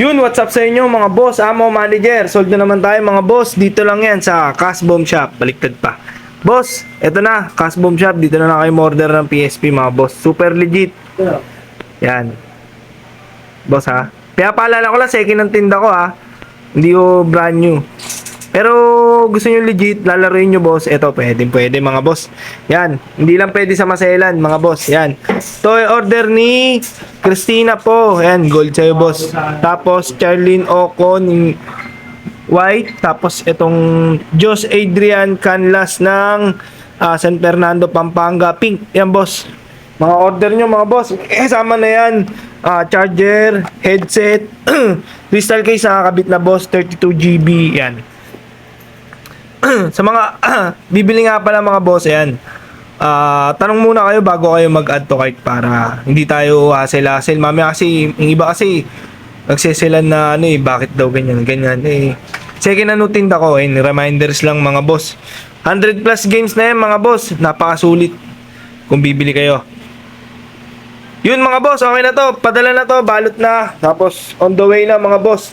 Yun, what's up sa inyo mga boss, amo, manager. Sold na naman tayo mga boss. Dito lang yan sa Cash Bomb Shop. Baliktad pa. Boss, eto na, Cash Bomb Shop. Dito na kayo order ng PSP mga boss. Super legit. Yan. Boss ha. Kaya paalala ko lang, second ang tinda ko ha. Hindi ko brand new. Pero gusto nyo legit, lalaruin nyo boss. Eto, pwede mga boss. Yan. Hindi lang pwede sa maselan mga boss. Yan. Toy order ni Christina po. Yan, gold sa'yo boss. Tapos Charlene Ocon white. Tapos itong Jos Adrian Canlas ng San Fernando, Pampanga. Pink. Yan boss. Mga order nyo mga boss. Kasama na yan. Charger, headset, crystal case nakakabit na boss. 32GB. Yan. Sa mga bibili nga pala mga boss, ayan. Tanong muna kayo bago kayo mag-add to cart para hindi tayo hassle-hassle. Mamaya kasi, yung iba kasi nagseselan na ano eh, bakit daw ganyan eh. Second ano tinda ko, reminders lang mga boss. 100 plus games na yan mga boss, napakasulit kung bibili kayo. Yun mga boss, okay na to, padala na to, balot na. Tapos on the way na mga boss.